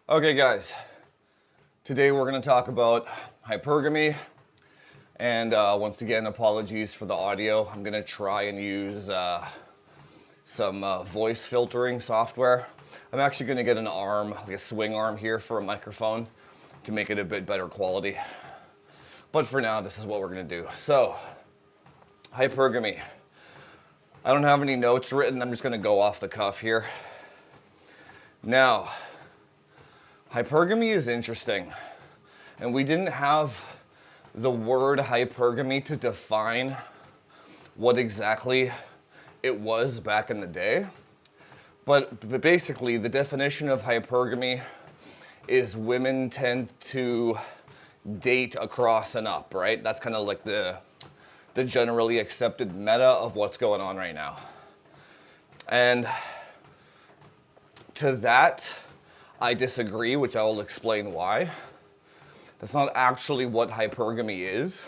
Okay guys, today we're going to talk about hypergamy, and once again apologies for the audio. I'm going to try and use some voice filtering software. I'm actually going to get an arm, like a swing arm here for a microphone to make it a bit better quality. But for now, this is what we're going to do. So, hypergamy. I don't have any notes written, I'm just going to go off the cuff here. Now, hypergamy is interesting, and we didn't have the word hypergamy to define what exactly it was back in the day. But basically, the definition of hypergamy is women tend to date across and up, right? That's kind of like the generally accepted meta of what's going on right now. And to that, I disagree, which I will explain why. That's not actually what hypergamy is.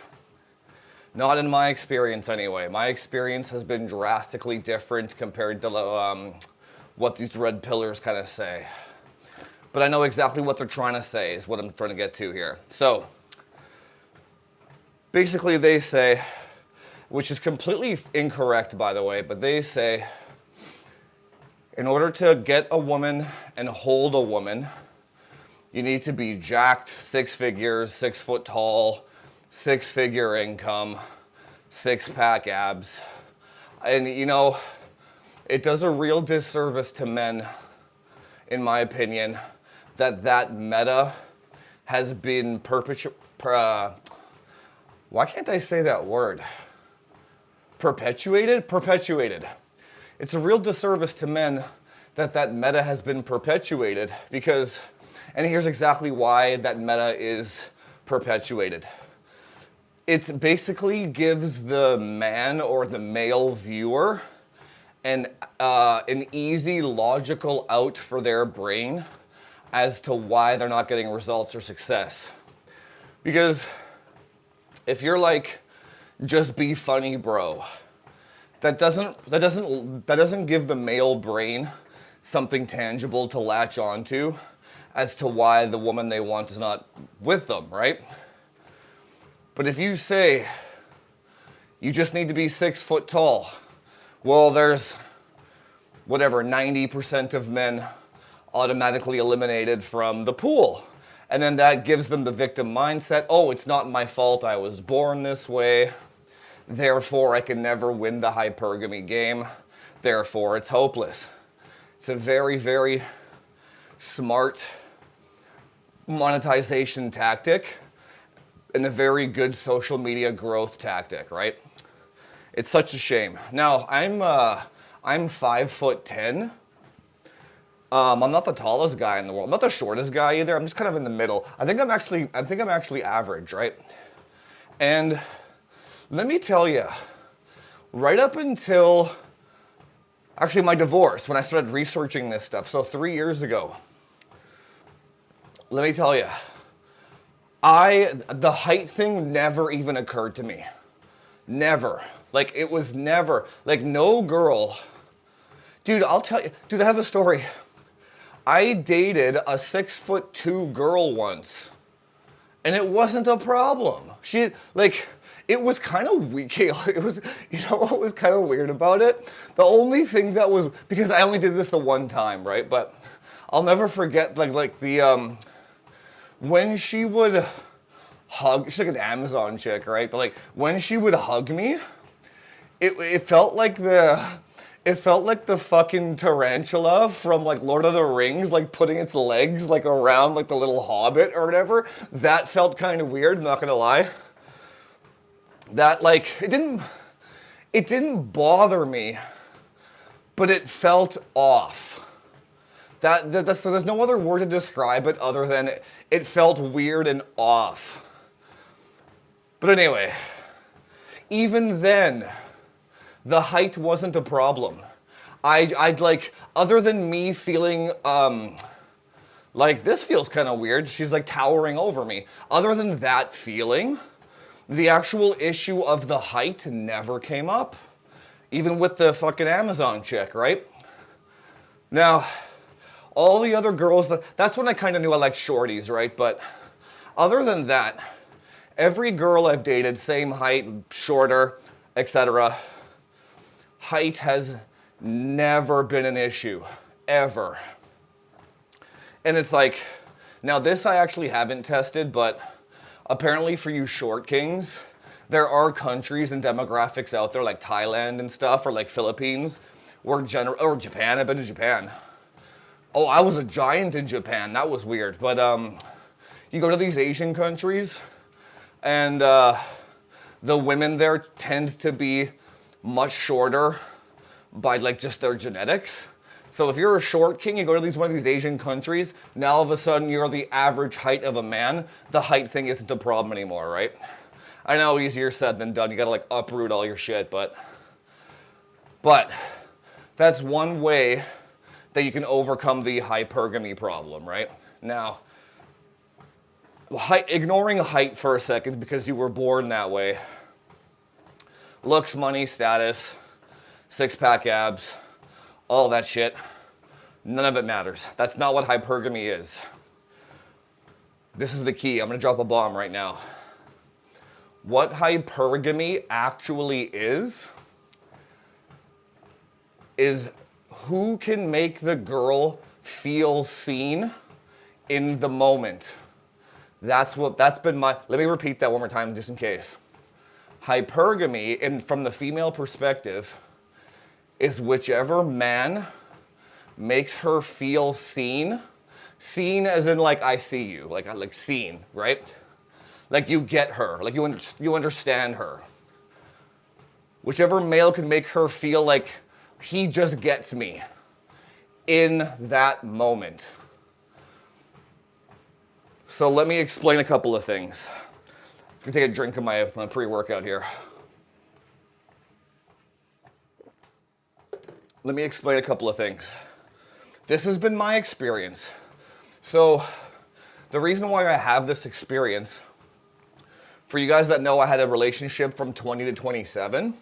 Not in my experience anyway. My experience has been drastically different compared to what these red pillars kind of say. But I know exactly what they're trying to say is what I'm trying to get to here. So, basically they say, which is completely incorrect by the way, but they say, in order to get a woman and hold a woman, you need to be jacked, 6 figures, 6 foot tall, 6-figure income, 6-pack abs. And you know, it does a real disservice to men, in my opinion, that meta has been why can't I say that word? Perpetuated. It's a real disservice to men that meta has been perpetuated because, and here's exactly why that meta is perpetuated. It basically gives the man or the male viewer an easy logical out for their brain as to why they're not getting results or success. Because if you're like, just be funny, bro, that doesn't give the male brain something tangible to latch onto as to why the woman they want is not with them, right? But if you say you just need to be 6 foot tall, well, there's whatever 90% of men automatically eliminated from the pool. And then that gives them the victim mindset. Oh, it's not my fault, I was born this way. Therefore, I can never win the hypergamy game. Therefore, it's hopeless. It's a very, very smart monetization tactic and a very good social media growth tactic, right? It's such a shame. Now, I'm 5'10". I'm not the tallest guy in the world. I'm not the shortest guy either. I'm just kind of in the middle. I think I'm actually average, right? And let me tell you, right up until actually my divorce, when I started researching this stuff, so 3 years ago, let me tell you, the height thing never even occurred to me. Never. Like, it was never, like, no girl. Dude, I'll tell you, dude, I have a story. I dated a 6'2" girl once, and it wasn't a problem. She, like, it was kind of weak. It was, you know what was kind of weird about it? The only thing that was, because I only did this the one time, right? But I'll never forget, like the, when she would hug, she's like an Amazon chick, right? But like, when she would hug me, it felt like the fucking tarantula from like Lord of the Rings, like putting its legs like around like the little hobbit or whatever. That felt kind of weird, not gonna lie. That like, it didn't bother me, but it felt off. That's, there's no other word to describe it other than it felt weird and off. But anyway, even then, the height wasn't a problem. I'd like, other than me feeling, like this feels kind of weird, she's like towering over me. Other than that feeling, the actual issue of the height never came up. Even with the fucking Amazon chick, right? Now, All the other girls, that's when I kind of knew I liked shorties, right? But other than that, every girl I've dated, same height, shorter, etc., height has never been an issue, ever. And it's like, now this I actually haven't tested, but apparently for you short kings, there are countries and demographics out there like Thailand and stuff, or like Philippines, or Japan. I've been to Japan. Oh, I was a giant in Japan. That was weird. But you go to these Asian countries, and the women there tend to be much shorter by like just their genetics. So if you're a short king, you go to one of these Asian countries, now all of a sudden you're the average height of a man. The height thing isn't a problem anymore, right? I know, easier said than done. You gotta like uproot all your shit, but that's one way that you can overcome the hypergamy problem, right? Now, ignoring height for a second because you were born that way. Looks, money, status, six-pack abs, all that shit. None of it matters. That's not what hypergamy is. This is the key. I'm gonna drop a bomb right now. What hypergamy actually is who can make the girl feel seen in the moment. That's been let me repeat that one more time just in case. Hypergamy, from the female perspective, is whichever man makes her feel seen. Seen as in like, I see you, like seen, right? Like you get her, like you understand her. Whichever male can make her feel like he just gets me in that moment. So let me explain a couple of things. I'm gonna take a drink of my pre-workout here. Let me explain a couple of things. This has been my experience. So the reason why I have this experience, for you guys that know, I had a relationship from 20 to 27.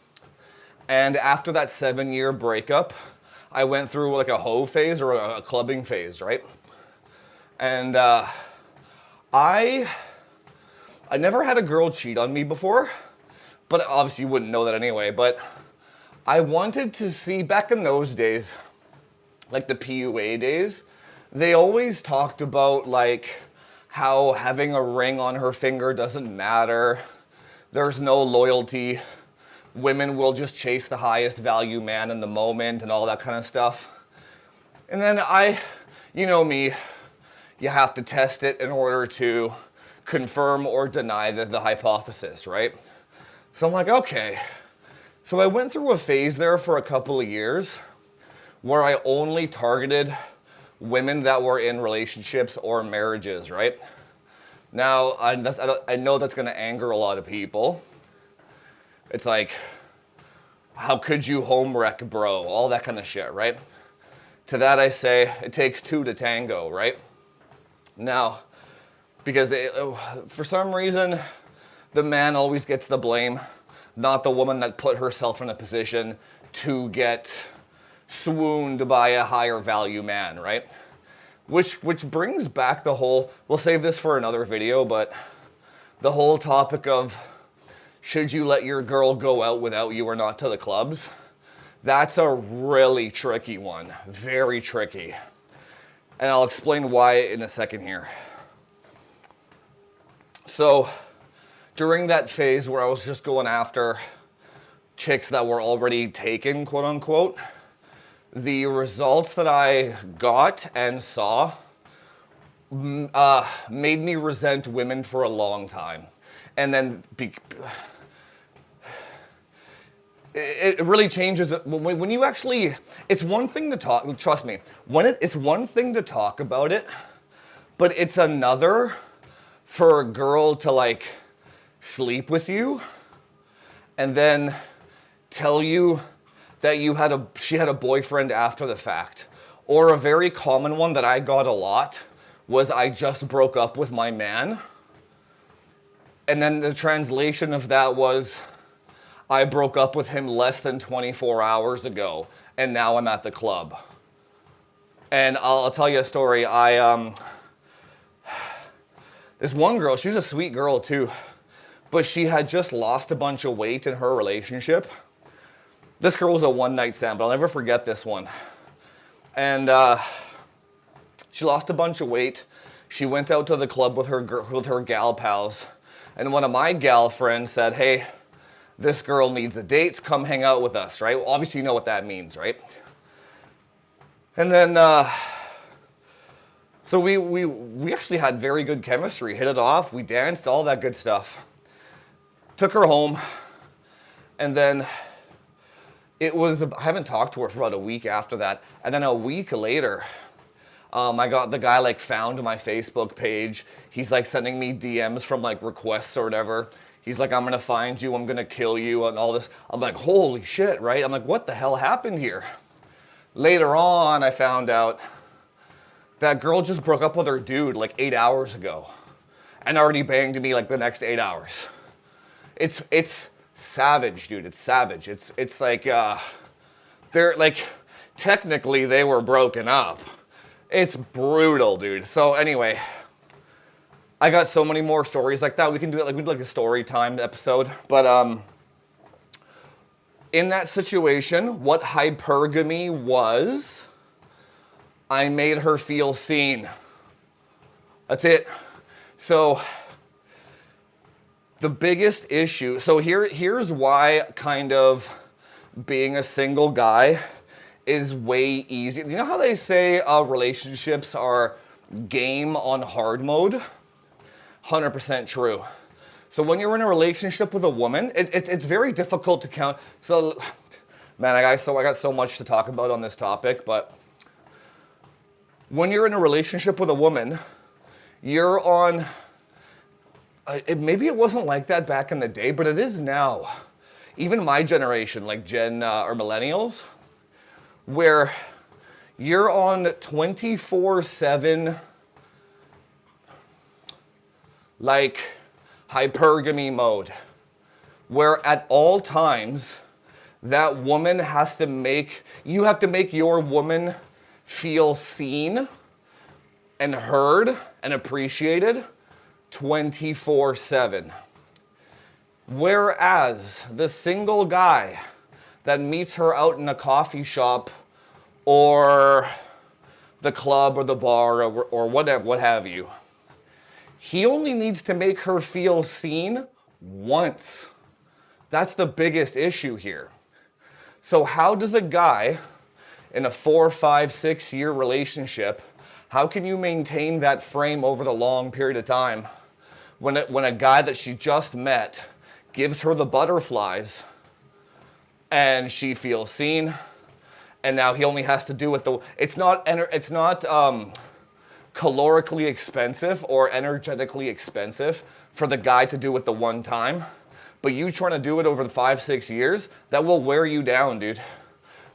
And after that 7-year breakup, I went through like a hoe phase or a clubbing phase, right? And I never had a girl cheat on me before, but obviously you wouldn't know that anyway, but I wanted to see, back in those days, like the PUA days, they always talked about like how having a ring on her finger doesn't matter, there's no loyalty, women will just chase the highest value man in the moment and all that kind of stuff. And then you know me, you have to test it in order to confirm or deny the hypothesis, right? So I'm like, okay. So I went through a phase there for a couple of years where I only targeted women that were in relationships or marriages, right? Now, I know that's gonna anger a lot of people. It's like, how could you home wreck, bro? All that kind of shit, right? To that I say, it takes two to tango, right? Now, because for some reason, the man always gets the blame, not the woman that put herself in a position to get swooned by a higher value man, right? Which brings back the whole, we'll save this for another video, but the whole topic of, should you let your girl go out without you or not to the clubs? That's a really tricky one, very tricky. And I'll explain why in a second here. So during that phase where I was just going after chicks that were already taken, quote unquote, the results that I got and saw made me resent women for a long time. And then it really changes when you actually, it's one thing to talk, trust me, it's one thing to talk about it, but it's another for a girl to like sleep with you and then tell you that she had a boyfriend after the fact. Or a very common one that I got a lot was, I just broke up with my man. And then the translation of that was, I broke up with him less than 24 hours ago, and now I'm at the club. And I'll tell you a story. This one girl, she was a sweet girl too, but she had just lost a bunch of weight in her relationship. This girl was a one-night stand, but I'll never forget this one. And she lost a bunch of weight. She went out to the club with her gal pals, and one of my gal friends said, "Hey, this girl needs a date. Come hang out with us," right? Obviously, you know what that means, right? And then, so we actually had very good chemistry, hit it off, we danced, all that good stuff. Took her home, and then I haven't talked to her for about a week after that, and then a week later, the guy like found my Facebook page. He's like sending me DMs from like requests or whatever. He's like, "I'm gonna find you, I'm gonna kill you," and all this. I'm like, holy shit, right? I'm like, what the hell happened here? Later on, I found out that girl just broke up with her dude like 8 hours ago and already banged me like the next 8 hours. It's savage, dude. It's savage. It's like, they're like, technically they were broken up. It's brutal, dude. So anyway, I got so many more stories like that. We can do it, like, we do like a story time episode. But in that situation, what hypergamy was, I made her feel seen. That's it. So the biggest issue, so here's why kind of being a single guy is way easier. You know how they say relationships are game on hard mode? 100% true. So when you're in a relationship with a woman, it's very difficult to count. So, man, I got so much to talk about on this topic, but when you're in a relationship with a woman, you're on, maybe it wasn't like that back in the day, but it is now. Even my generation, like Gen or millennials, where you're on 24/7, like hypergamy mode, where at all times that woman you have to make your woman feel seen and heard and appreciated 24/7. Whereas the single guy that meets her out in a coffee shop or the club or the bar or whatever, what have you, he only needs to make her feel seen once. That's the biggest issue here. So how does a guy in a 4, 5, 6 year relationship, how can you maintain that frame over the long period of time when a guy that she just met gives her the butterflies and she feels seen, and now he only has to do it it's not calorically expensive or energetically expensive for the guy to do it the one time, but you trying to do it over the 5, 6 years, that will wear you down, dude.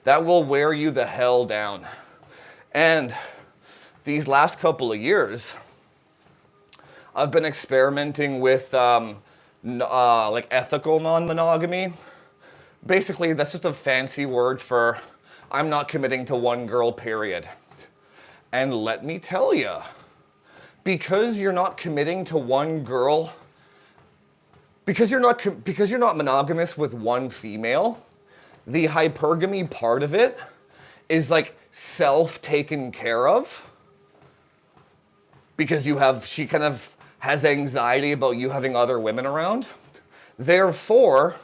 That will wear you the hell down. And these last couple of years, I've been experimenting with like ethical non-monogamy. Basically, that's just a fancy word for I'm not committing to one girl, period. And let me tell you, because you're not committing to one girl, because you're not monogamous with one female, the hypergamy part of it is like self-taken care of, because she kind of has anxiety about you having other women around. Therefore,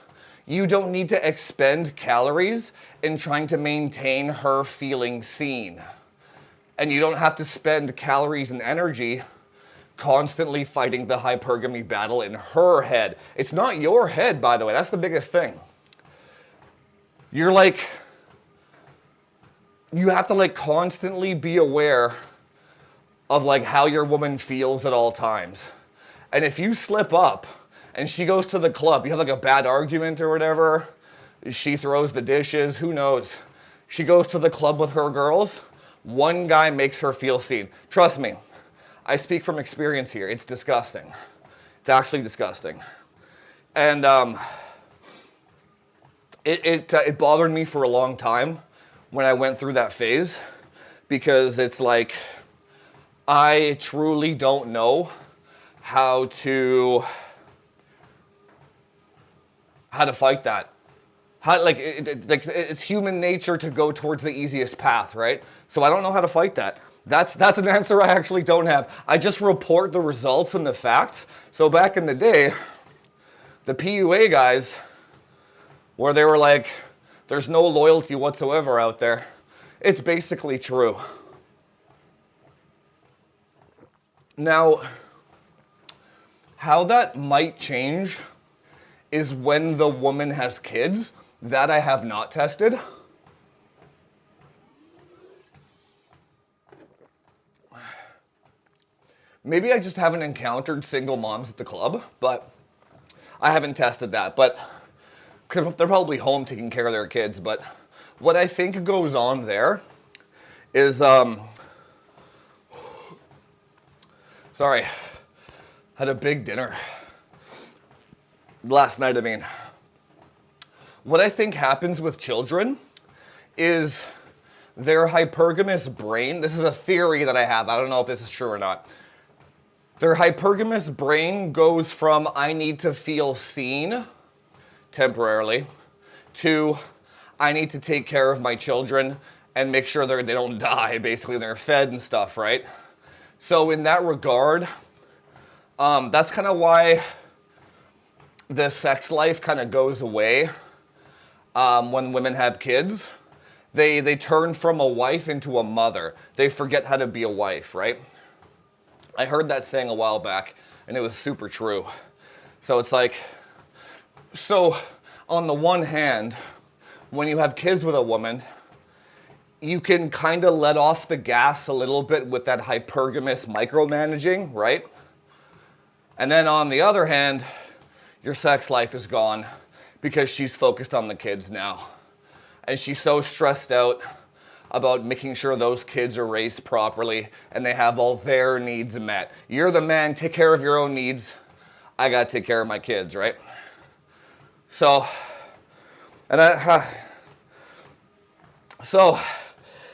you don't need to expend calories in trying to maintain her feeling seen. And you don't have to spend calories and energy constantly fighting the hypergamy battle in her head. It's not your head, by the way. That's the biggest thing. You have to like constantly be aware of like how your woman feels at all times. And if you slip up and she goes to the club, you have like a bad argument or whatever, she throws the dishes, who knows? She goes to the club with her girls, one guy makes her feel seen. Trust me, I speak from experience here. It's disgusting. It's actually disgusting. And it bothered me for a long time when I went through that phase, because it's like, I truly don't know how to fight that. Like it's human nature to go towards the easiest path, right? So I don't know how to fight that. That's an answer I actually don't have. I just report the results and the facts. So back in the day, the PUA guys, where they were like, there's no loyalty whatsoever out there, it's basically true. Now, how that might change is when the woman has kids. That I have not tested. Maybe I just haven't encountered single moms at the club, but I haven't tested that. But they're probably home taking care of their kids. But what I think goes on there is, sorry, had a big dinner last night, I mean. What I think happens with children is their hypergamous brain, this is a theory that I have, I don't know if this is true or not. Their hypergamous brain goes from I need to feel seen temporarily to I need to take care of my children and make sure they don't die, basically they're fed and stuff, right? So in that regard, that's kind of why the sex life kind of goes away. When women have kids, they turn from a wife into a mother. They forget how to be a wife, right? I heard that saying a while back, and it was super true. So it's like, so on the one hand, when you have kids with a woman, you can kind of let off the gas a little bit with that hypergamous micromanaging, right? And then on the other hand, your sex life is gone, because she's focused on the kids now. And she's so stressed out about making sure those kids are raised properly and they have all their needs met. You're the man, take care of your own needs. I gotta take care of my kids, right? So,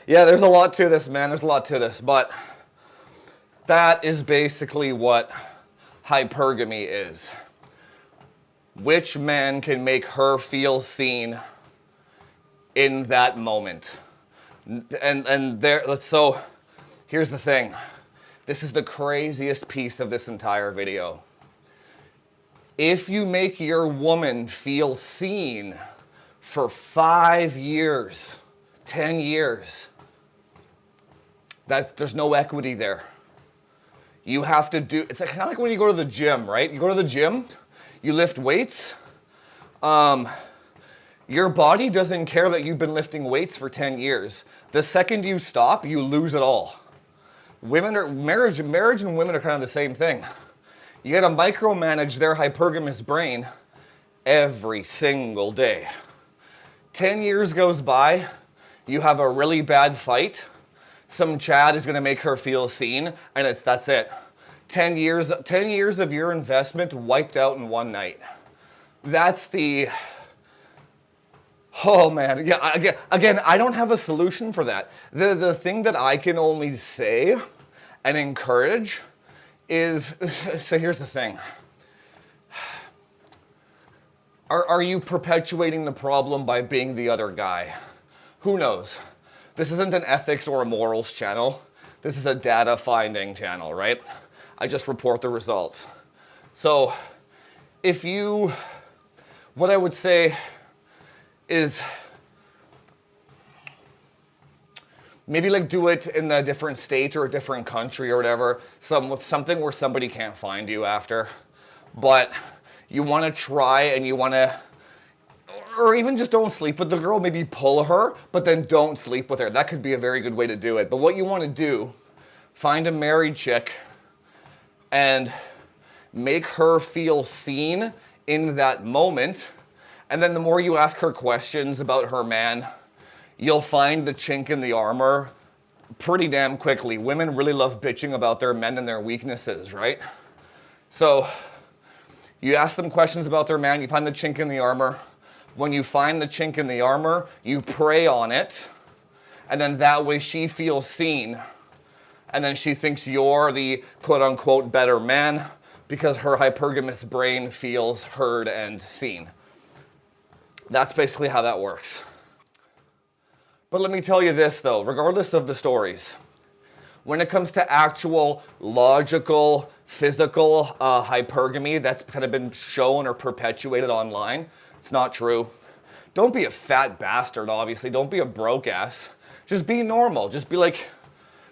yeah, there's a lot to this, man. There's a lot to this, but that is basically what hypergamy is. Which man can make her feel seen in that moment? And there, so here's the thing. This is the craziest piece of this entire video. If you make your woman feel seen for 5 years, 10 years, there's no equity there. You have to do, it's kind of like when you go to the gym, right? You go to the gym, you lift weights. Your body doesn't care that you've been lifting weights for 10 years. The second you stop, you lose it all. Marriage and women are kind of the same thing. You gotta micromanage their hypergamous brain every single day. 10 years goes by, you have a really bad fight, some Chad is gonna make her feel seen, and that's it. 10 years of your investment wiped out in one night. That's the, oh man, yeah, again, I don't have a solution for that. The thing that I can only say and encourage is, so here's the thing. Are you perpetuating the problem by being the other guy? Who knows? This isn't an ethics or a morals channel. This is a data finding channel, right? I just report the results. So what I would say is maybe like do it in a different state or a different country or whatever, something where somebody can't find you after. But you want to try and you want to, or even just don't sleep with the girl, maybe pull her, but then don't sleep with her. That could be a very good way to do it. But what you want to do, find a married chick and make her feel seen in that moment. And then the more you ask her questions about her man, you'll find the chink in the armor pretty damn quickly. Women really love bitching about their men and their weaknesses, right? So you ask them questions about their man, you find the chink in the armor. When you find the chink in the armor, you prey on it, And then that way she feels seen. And then she thinks you're the quote unquote better man because her hypergamous brain feels heard and seen. That's basically how that works. But let me tell you this though, regardless of the stories, when it comes to actual logical, physical hypergamy that's kind of been shown or perpetuated online, it's not true. Don't be a fat bastard, obviously. Don't be a broke ass. Just be normal. Just be like,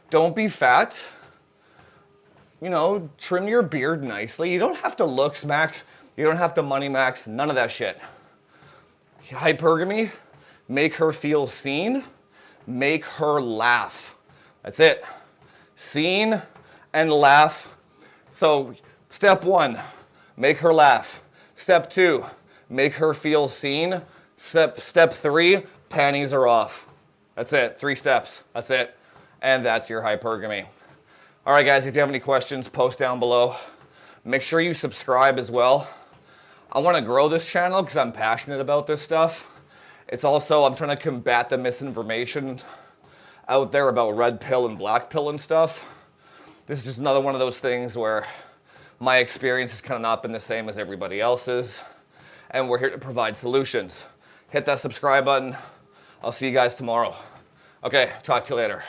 don't be fat. You know, trim your beard nicely. You don't have to looks max. You don't have to money max. None of that shit. Hypergamy, make her feel seen. Make her laugh. That's it. Seen and laugh. So step 1, make her laugh. Step 2, make her feel seen. Step 3, panties are off. That's it. 3 steps. That's it. And that's your hypergamy. All right, guys, if you have any questions, post down below. Make sure you subscribe as well. I want to grow this channel because I'm passionate about this stuff. It's also, I'm trying to combat the misinformation out there about red pill and black pill and stuff. This is just another one of those things where my experience has kind of not been the same as everybody else's. And we're here to provide solutions. Hit that subscribe button. I'll see you guys tomorrow. Okay, talk to you later.